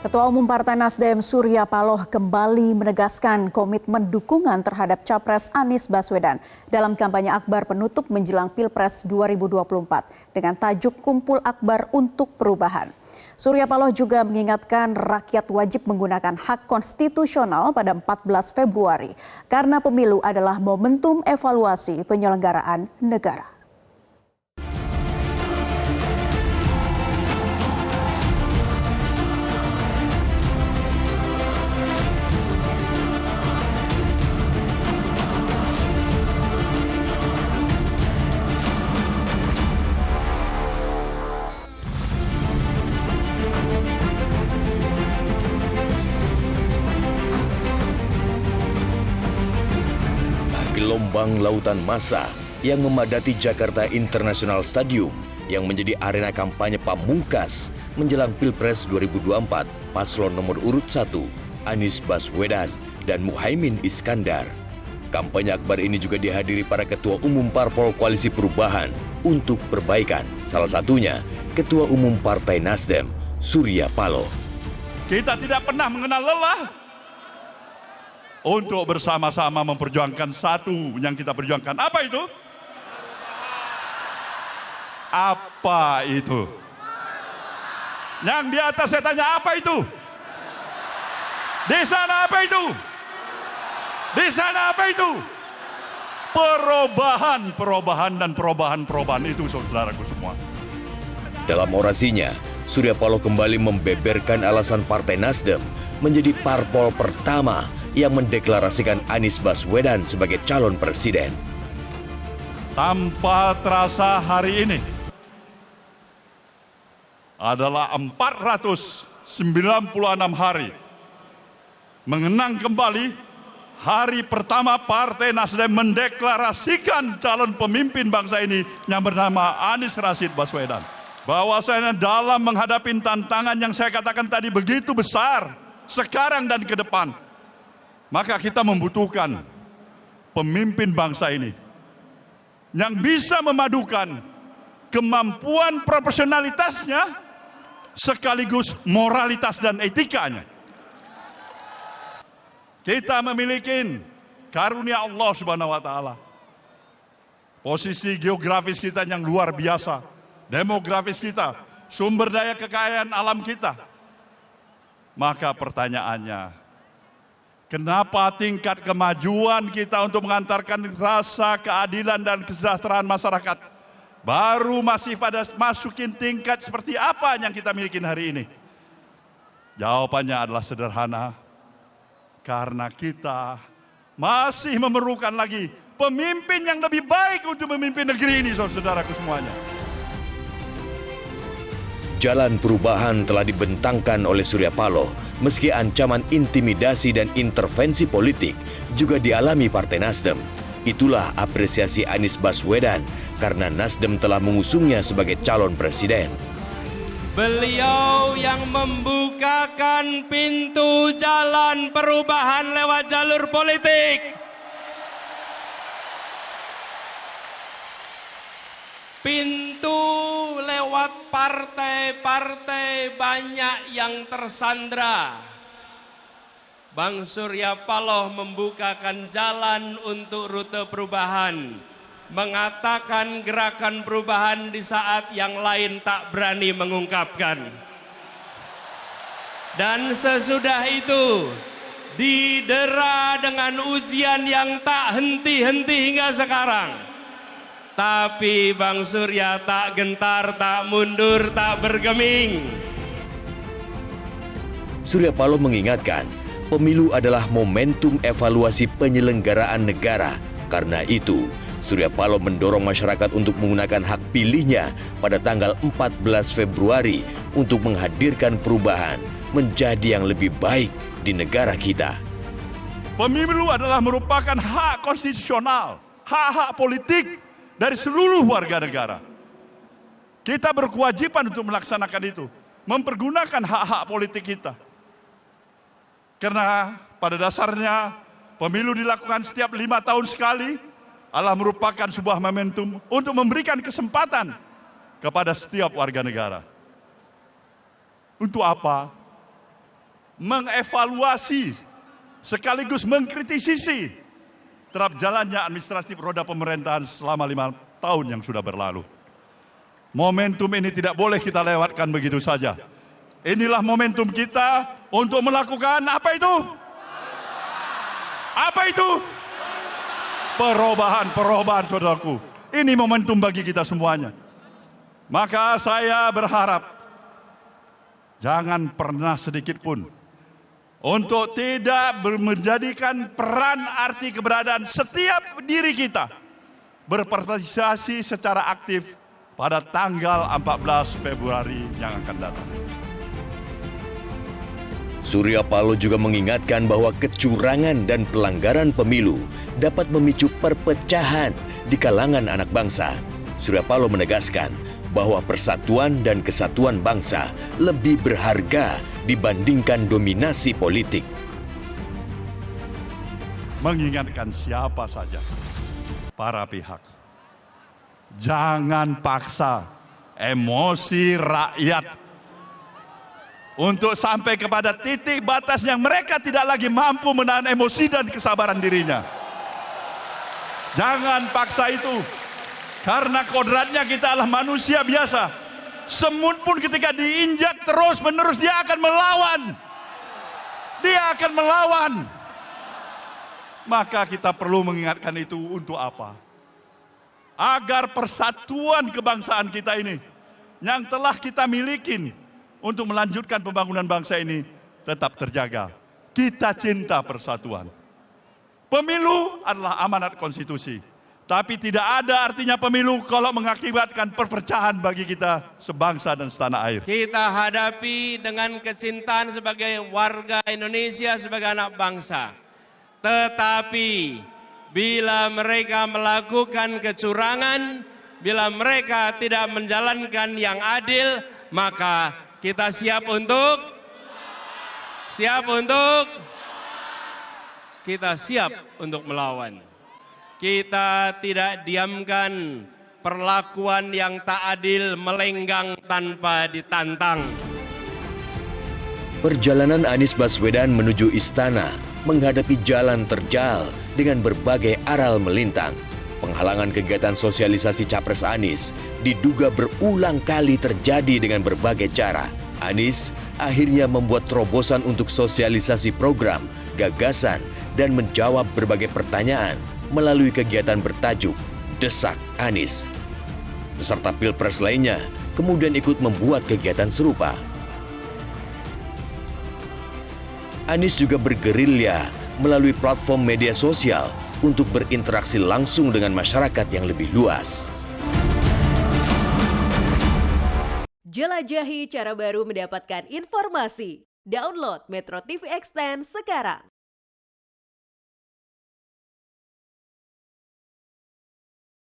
Ketua Umum Partai Nasdem Surya Paloh kembali menegaskan komitmen dukungan terhadap Capres Anies Baswedan dalam kampanye akbar penutup menjelang Pilpres 2024 dengan tajuk Kumpul Akbar untuk Perubahan. Surya Paloh juga mengingatkan rakyat wajib menggunakan hak konstitusional pada 14 Februari karena pemilu adalah momentum evaluasi penyelenggaraan negara. Gelombang lautan massa yang memadati Jakarta International Stadium yang menjadi arena kampanye pamungkas menjelang Pilpres 2024 paslon nomor urut 1 Anies Baswedan dan Muhaimin Iskandar. Kampanye akbar ini juga dihadiri para ketua umum parpol Koalisi Perubahan untuk perbaikan, salah satunya Ketua Umum Partai Nasdem Surya Paloh. Kita tidak pernah mengenal lelah untuk bersama-sama memperjuangkan satu yang kita perjuangkan. Apa itu? Apa itu? Yang di atas saya tanya, apa itu? Di sana apa itu? Di sana apa itu? Perubahan dan perubahan itu, saudaraku semua. Dalam orasinya, Surya Paloh kembali membeberkan alasan Partai Nasdem menjadi parpol pertama yang mendeklarasikan Anies Baswedan sebagai calon presiden. Tanpa terasa hari ini adalah 496 hari mengenang kembali hari pertama Partai Nasdem mendeklarasikan calon pemimpin bangsa ini yang bernama Anies Rashid Baswedan. Bahwasanya dalam menghadapi tantangan yang saya katakan tadi begitu besar sekarang dan ke depan, maka kita membutuhkan pemimpin bangsa ini yang bisa memadukan kemampuan profesionalitasnya sekaligus moralitas dan etikanya. Kita memiliki karunia Allah Subhanahu wa taala. Posisi geografis kita yang luar biasa, demografis kita, sumber daya kekayaan alam kita. Maka pertanyaannya, kenapa tingkat kemajuan kita untuk mengantarkan rasa keadilan dan kesejahteraan masyarakat baru masih pada masukin tingkat seperti apa yang kita miliki hari ini? Jawabannya adalah sederhana, karena kita masih memerlukan lagi pemimpin yang lebih baik untuk memimpin negeri ini, saudaraku semuanya. Jalan perubahan telah dibentangkan oleh Surya Paloh, meski ancaman intimidasi dan intervensi politik juga dialami Partai Nasdem. Itulah apresiasi Anies Baswedan karena Nasdem telah mengusungnya sebagai calon presiden. Beliau yang membukakan pintu jalan perubahan lewat jalur politik. Pintu lewat partai-partai banyak yang tersandra. Bang Surya Paloh membukakan jalan untuk rute perubahan, mengatakan gerakan perubahan di saat yang lain tak berani mengungkapkan. Dan sesudah itu didera dengan ujian yang tak henti-henti hingga sekarang. Tapi Bang Surya tak gentar, tak mundur, tak bergeming. Surya Paloh mengingatkan, pemilu adalah momentum evaluasi penyelenggaraan negara. Karena itu, Surya Paloh mendorong masyarakat untuk menggunakan hak pilihnya pada tanggal 14 Februari untuk menghadirkan perubahan menjadi yang lebih baik di negara kita. Pemilu adalah merupakan hak konstitusional, hak-hak politik dari seluruh warga negara. Kita berkewajiban untuk melaksanakan itu, mempergunakan hak-hak politik kita. Karena pada dasarnya pemilu dilakukan setiap 5 tahun sekali, adalah merupakan sebuah momentum untuk memberikan kesempatan kepada setiap warga negara. Untuk apa? mengevaluasi sekaligus mengkritisi terhadap jalannya administratif roda pemerintahan selama 5 tahun yang sudah berlalu. Momentum ini tidak boleh kita lewatkan begitu saja. Inilah momentum kita untuk melakukan apa itu? Apa itu? Perubahan, saudaraku. Ini momentum bagi kita semuanya. Maka saya berharap jangan pernah sedikit pun untuk tidak menjadikan peran arti keberadaan setiap diri kita berpartisipasi secara aktif pada tanggal 14 Februari yang akan datang. Surya Paloh juga mengingatkan bahwa kecurangan dan pelanggaran pemilu dapat memicu perpecahan di kalangan anak bangsa. Surya Paloh menegaskan bahwa persatuan dan kesatuan bangsa lebih berharga dibandingkan dominasi politik. Mengingatkan siapa saja, para pihak, jangan paksa emosi rakyat untuk sampai kepada titik batas yang mereka tidak lagi mampu menahan emosi dan kesabaran dirinya. Jangan paksa itu, karena kodratnya kita adalah manusia biasa. Semut pun ketika diinjak terus menerus dia akan melawan. Dia akan melawan. Maka kita perlu mengingatkan itu untuk apa? Agar persatuan kebangsaan kita ini yang telah kita miliki untuk melanjutkan pembangunan bangsa ini tetap terjaga. Kita cinta persatuan. Pemilu adalah amanat konstitusi. Tapi tidak ada artinya pemilu kalau mengakibatkan perpecahan bagi kita sebangsa dan setanah air. Kita hadapi dengan kecintaan sebagai warga Indonesia, sebagai anak bangsa. Tetapi bila mereka melakukan kecurangan, bila mereka tidak menjalankan yang adil, maka kita siap untuk melawan. Kita tidak diamkan perlakuan yang tak adil melenggang tanpa ditantang. Perjalanan Anies Baswedan menuju istana menghadapi jalan terjal dengan berbagai aral melintang. Penghalangan kegiatan sosialisasi Capres Anies diduga berulang kali terjadi dengan berbagai cara. Anies akhirnya membuat terobosan untuk sosialisasi program, gagasan, dan menjawab berbagai pertanyaan melalui kegiatan bertajuk Desak Anies. Peserta Pilpres lainnya kemudian ikut membuat kegiatan serupa. Anies juga bergerilya melalui platform media sosial untuk berinteraksi langsung dengan masyarakat yang lebih luas. Jelajahi cara baru mendapatkan informasi. Download Metro TV Extend sekarang.